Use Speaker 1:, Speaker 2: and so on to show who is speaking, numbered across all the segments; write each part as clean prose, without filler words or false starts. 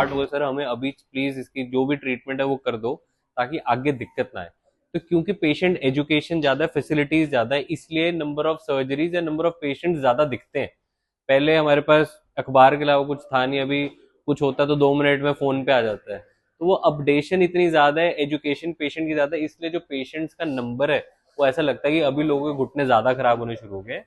Speaker 1: Start हुआ sir, हमें अभी प्लीज इसकी जो भी ट्रीटमेंट है वो कर दो ताकि आगे दिक्कत ना आए। तो क्योंकि पेशेंट एजुकेशन ज्यादा है, फैसिलिटीज ज्यादा है, इसलिए नंबर ऑफ सर्जरीज या नंबर ऑफ पेशेंट ज्यादा दिखते हैं। पहले हमारे पास अखबार के अलावा कुछ था नहीं, अभी कुछ होता तो 2 मिनट में फोन पे आ जाता है। तो वो अपडेशन इतनी ज्यादा है, एजुकेशन पेशेंट की ज्यादा है, इसलिए जो पेशेंट्स का नंबर है वो ऐसा लगता है कि अभी लोगों के घुटने ज्यादा खराब होने शुरू हो गए।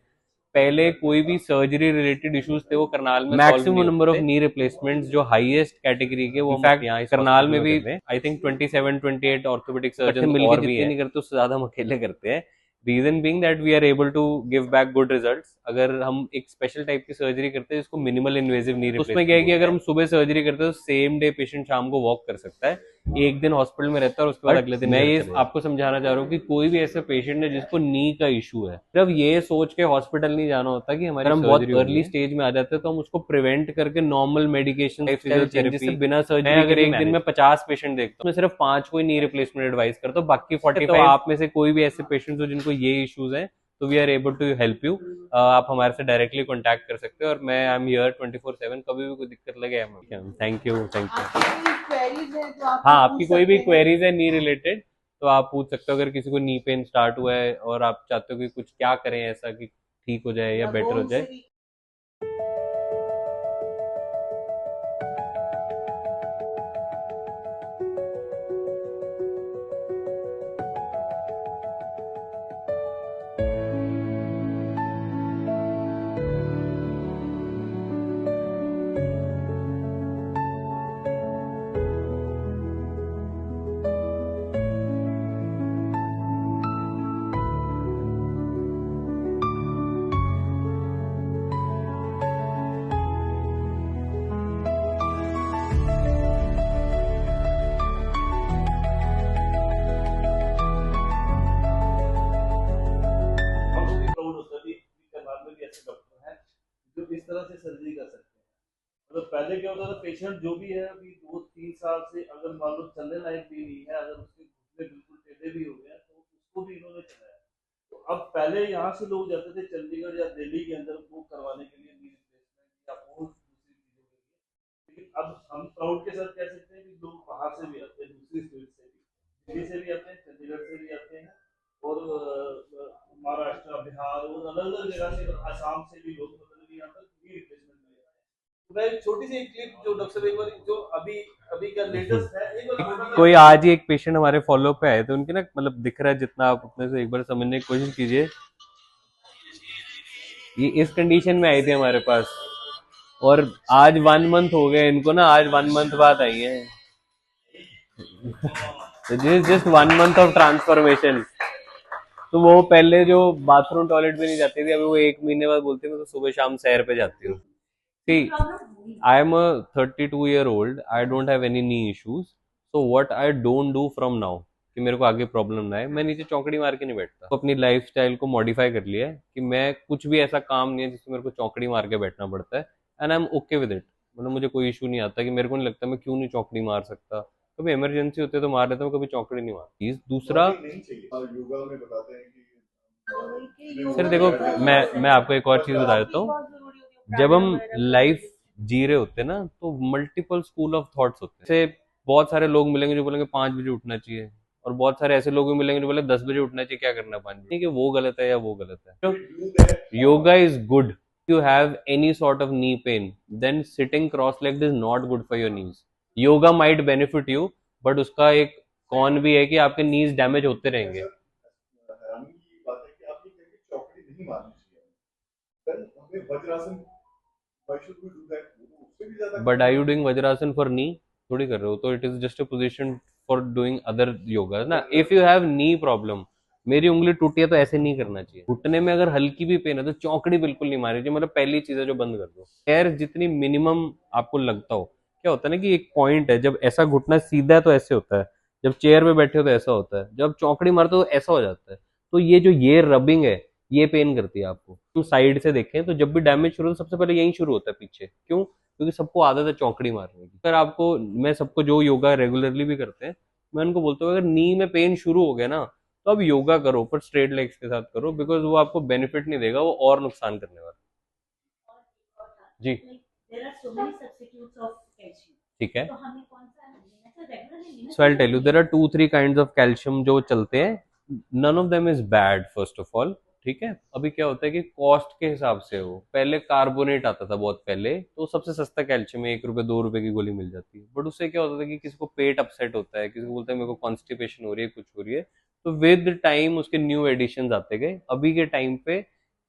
Speaker 1: पहले कोई भी सर्जरी रिलेटेड इश्यूज थे वो करनाल में maximum number of knee replacements जो हाईएस्ट कैटेगरी के वो इनफैक्ट यहाँ करनाल में भी आई थिंक 27-28 ऑर्थोपेडिक सर्जन मिलकर जितने नहीं करते उससे ज्यादा हम अकेले करते हैं। Reason being that we are able to give back good results. अगर हम एक स्पेशल टाइप की सर्जरी करते हैं जिसको मिनिमल इन्वेजिव नी रिप्लेसमेंट, उसमें क्या है कि अगर हम सुबह सर्जरी करते हैं तो सेम डे पेशेंट शाम को वॉक कर सकता है, एक दिन हॉस्पिटल में रहता है और उसके बाद अगले दिन। मैं ये आपको समझाना चाह रहा हूँ कि कोई भी ऐसा पेशेंट है जिसको नी का इशू है, सिर्फ ये सोच के हॉस्पिटल नहीं जाना होता कि हमारे हम बहुत अर्ली स्टेज में आ जाते हैं तो हम उसको प्रिवेंट करके नॉर्मल मेडिकेशन फिजियोथेरेपी से बिना सर्जरी अगर एक दिन में 50 पेशेंट देखता हूँ, मैं सिर्फ 5 को ही नी रिप्लेसमेंट एडवाइस करता हूँ, बाकी 45 तो आप में से कोई भी ऐसे पेशेंट्स हो जिनको ये इश्यूज है तो we are able to help you. आप हमारे से डायरेक्टली कांटेक्ट कर सकते हो और मैं आई एम हियर 24/7, कभी भी कोई दिक्कत लगे। Thank you thank you. हाँ, आपकी कोई भी क्वेरीज है नी रिलेटेड तो आप पूछ सकते हो। अगर किसी को नी पेन स्टार्ट हुआ है और आप चाहते हो कि कुछ क्या करें ऐसा कि ठीक हो जाए या बेटर हो जाए।
Speaker 2: जो इस तरह से सर्जरी कर सकते हैं। मतलब पहले क्या होता था, पेशेंट जो भी है अभी 2-3 साल से अगर मान लो चलने लायक भी नहीं है, अगर उसके घुटने बिल्कुल टेढ़े भी हो गए तो उसको भी इन्होंने चलाया। तो अब पहले यहाँ से लोग जाते थे चंडीगढ़ या दिल्ली के अंदर वो करवाने के लिए नी रिप्लेसमेंट या और दूसरी चीजों के लिए, लेकिन अब हम प्राउड के साथ कह सकते हैं कि लोग बाहर से भी आते हैं, दूसरी स्टेट से भी, दिल्ली से भी आते हैं, चंडीगढ़ से भी आते हैं और महाराष्ट्र, बिहार और अलग अलग जगह से, आसाम से भी लोग मतलब यहाँ पर नी रिप्लेसमेंट में आते हैं। तो मैं एक छोटी सी क्लिप जो डॉक्टर साहब एक बार जो अभी अभी का लेटेस्ट है एक बार
Speaker 1: कोई आज ही एक पेशेंट हमारे फॉलो पे आए थे, उनके ना मतलब दिख रहा है जितना आप अपने से एक बार समझने की कोशिश कीजिए। ये इस कंडीशन में आई थी हमारे पास और आज 1 मंथ हो गए इनको ना, आज 1 मंथ बाद आई है। तो this just 1 month of transformation. तो वो पहले जो बाथरूम टॉयलेट भी नहीं जाती थी, अभी वो 1 महीने बाद बोलती है मैं तो सुबह शाम सैर पे जाती हूँ। See, I am a 32-year-old. I don't have any knee issues. So what I don't do from now कि मेरे को आगे प्रॉब्लम ना है, मैं नीचे चौकड़ी मार के नहीं बैठता। तो अपनी लाइफस्टाइल को मॉडिफाई कर लिया है कि मैं कुछ भी ऐसा काम नहीं है जिसमें मेरे को चौकड़ी मार के बैठना पड़ता है, and I am okay with it. मतलब मुझे कोई इशू नहीं आता कि मेरे को नहीं लगता मैं क्यों नहीं चौकड़ी मार सकता। कभी इमरजेंसी होती है तो मार लेता हूँ, कभी चौकड़ी नहीं मारती। दूसरा
Speaker 3: योगा में बताते हैं कि
Speaker 1: सर देखो, मैं आपको एक और चीज बता देता हूँ। जब हम लाइफ जी रहे होते हैं ना तो मल्टीपल स्कूल ऑफ थॉट्स होते हैं। जैसे बहुत सारे लोग मिलेंगे जो बोलेंगे 5 बजे उठना चाहिए, और बहुत सारे ऐसे लोग भी मिलेंगे जो बोले 10 बजे उठना चाहिए, क्या करना 5 बजे। ठीक है, वो गलत है या वो गलत है। तो yoga is good. You have any sort of knee pain then sitting cross legged is not good for your knees. Yoga might benefit you, but उसका एक कॉन भी है कि आपके नीज डैमेज होते रहेंगे।
Speaker 3: हैरानी की बात है कि आपने कहीं चौकड़ी नहीं मारनी चाहिए। देन हमें vajrasana, why should we do that? उससे भी ज्यादा
Speaker 1: but are you doing vajrasana for knee? थोड़ी कर रहे हो, तो it is just a position for doing other yoga ना। If you have knee problem, मेरी उंगली टूटी है तो ऐसे नहीं करना चाहिए। घुटने में अगर हल्की भी पेन है तो चौकड़ी बिल्कुल नहीं मारनी चाहिए। मतलब पहली चीज है जो बंद कर दो। खैर जितनी मिनिमम आपको लगता हो। क्या होता है ना कि एक पॉइंट है, जब ऐसा घुटना सीधा है तो ऐसे होता है, जब चेयर पे बैठे हो तो ऐसा होता है, जब चौकड़ी मारते हो तो ऐसा हो जाता है। तो ये जो ये रबिंग है ये पेन करती है आपको। हम साइड से देखें तो जब भी डैमेज शुरू होता है सबसे पहले यही शुरू होता है पीछे। क्यों? क्योंकि सबको आदत है चौकड़ी मारने की। अगर आपको, मैं सबको जो योगा रेगुलरली भी करते हैं मैं उनको बोलता हूँ अगर नी में पेन शुरू हो गया ना तो अब योगा करो, पर स्ट्रेट लेग्स के साथ करो, बिकॉज वो आपको बेनिफिट नहीं देगा, वो और नुकसान करने वाला। जी ठीक है।
Speaker 4: तो हमें कौन सा लेना चाहिए? रेगुलरली लेना
Speaker 1: सो आई टेल
Speaker 4: चाहिए?
Speaker 1: You there are 2-3 kinds of calcium जो चलते हैं, none of them is bad first of all, ठीक है। अभी क्या होता है कि कॉस्ट के हिसाब से हो, पहले कार्बोनेट आता था बहुत पहले, तो सबसे सस्ता कैल्शियम है, 1 रुपए 2 रुपए की गोली मिल जाती है। बट उससे क्या होता था कि किसी को पेट अपसेट होता है, किसी को बोलता है मेरे को कॉन्स्टिपेशन हो रही है, कुछ हो रही है, तो विद टाइम उसके न्यू एडिशन आते गए। अभी के टाइम पे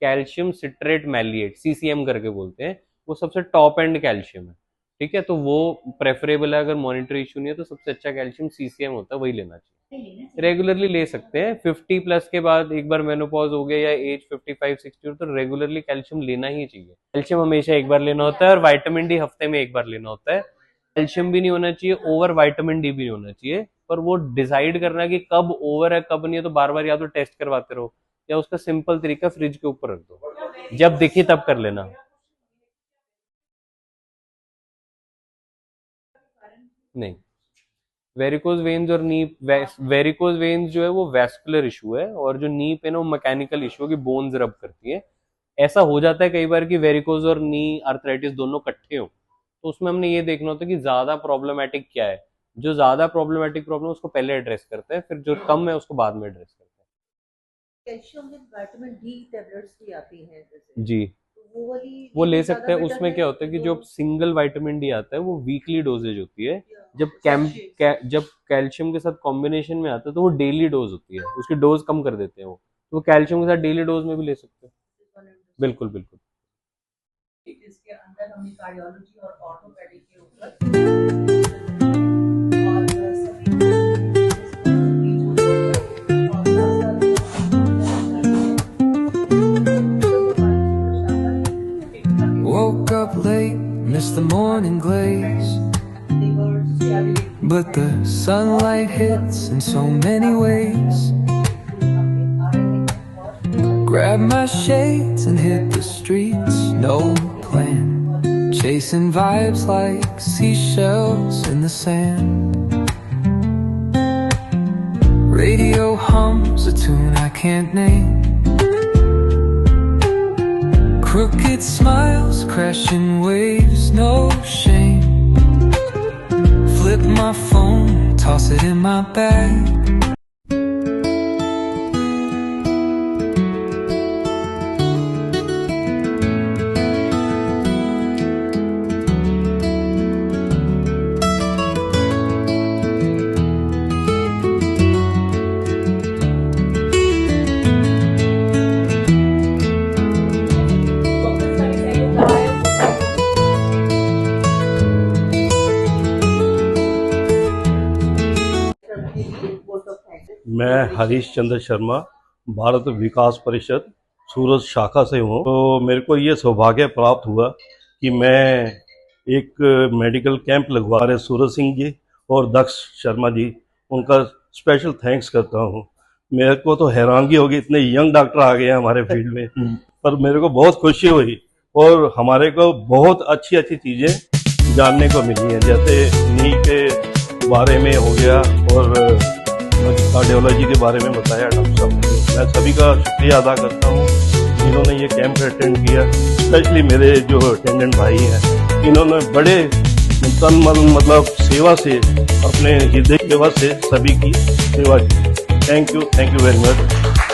Speaker 1: कैल्शियम सिट्रेट मैलिएट, सीसीएम करके बोलते हैं, वो सबसे टॉप एंड कैल्शियम है, ठीक है। तो वो प्रेफरेबल है, अगर मॉनिटरी इशू नहीं है तो सबसे अच्छा कैल्शियम सीसीएम होता है, वही लेना चाहिए।
Speaker 4: लेना चाहिए।
Speaker 1: रेगुलरली ले सकते हैं, 50 प्लस के बाद एक बार मेनोपॉज हो गया या एज 55-60 हो तो रेगुलरली कैल्शियम लेना ही चाहिए। कैल्शियम हमेशा एक बार लेना होता है, और विटामिन डी हफ्ते में एक बार लेना होता है। कैल्शियम भी नहीं होना चाहिए ओवर, विटामिन डी भी नहीं होना चाहिए, पर वो डिसाइड करना कि कब ओवर है कब नहीं है, तो बार बार या तो टेस्ट करवाते रहो, या उसका सिंपल तरीका फ्रिज के ऊपर रख दो, जब दिखे तब कर लेना। नहीं, वेरिकोज वेन्स और नी, वेरिकोज वेन्स जो है वो वैस्कुलर इशू है, और जो नी पेन है वो मैकेनिकल इशू है कि बोन्स रब करती है। ऐसा हो जाता है कई बार कि वेरिकोज और नी आर्थराइटिस दोनों इकट्ठे हो, तो उसमें हमने ये देखना होता है कि ज्यादा प्रॉब्लमेटिक क्या है। जो ज्यादा प्रॉब्लमेटिक प्रॉब्लम उसको पहले एड्रेस करते हैं, फिर जो कम है उसको बाद में एड्रेस करते
Speaker 5: calcium with vitamin D tablets भी आती हैं जैसे,
Speaker 1: हैं। जी,
Speaker 5: तो वो वाली
Speaker 1: वो ले
Speaker 5: ज़्यादा
Speaker 1: सकते हैं।
Speaker 5: better
Speaker 1: उसमें क्या होता है कि जो सिंगल विटामिन डी आता है वो वीकली डोजेज होती है,
Speaker 5: या
Speaker 1: जब कैल्शियम के साथ कॉम्बिनेशन में आता है तो वो डेली डोज होती है, उसकी डोज कम कर देते हैं वो, तो कैल्शियम के साथ डेली डोज में भी ले सकते हैं। बिल्कुल बिल्कुल।
Speaker 5: इसके अंदर हमने कार्डियोलॉजी और ऑर्थोपेडिक के ऊपर
Speaker 6: Woke up late, missed the morning glaze, but the sunlight hits in so many ways. Grab my shades and hit the streets, no plan, chasing vibes like seashells in the sand. Radio hums a tune I can't name, crooked smiles, crashing waves, no shame. Flip my phone, toss it in my bag.
Speaker 7: मैं हरीश चंद्र शर्मा, भारत विकास परिषद सूरत शाखा से हूँ। तो मेरे को ये सौभाग्य प्राप्त हुआ कि मैं एक मेडिकल कैंप लगवा रहे सूरत सिंह जी और दक्ष शर्मा जी, उनका स्पेशल थैंक्स करता हूँ। मेरे को तो हैरानगी होगी, इतने यंग डॉक्टर आ गए हैं हमारे फील्ड में, पर मेरे को बहुत खुशी हुई और हमारे को बहुत अच्छी अच्छी चीज़ें जानने को मिली हैं, जैसे नी के बारे में हो गया और कार्डियोलॉजी के बारे में बताया डॉक्टर साहब ने। मैं सभी का शुक्रिया अदा करता हूँ जिन्होंने ये कैंप अटेंड किया, स्पेशली मेरे जो अटेंडेंट भाई हैं, इन्होंने बड़े तन मन मतलब सेवा से, अपने हृदय सेवा से सभी की सेवा की। Thank you very much.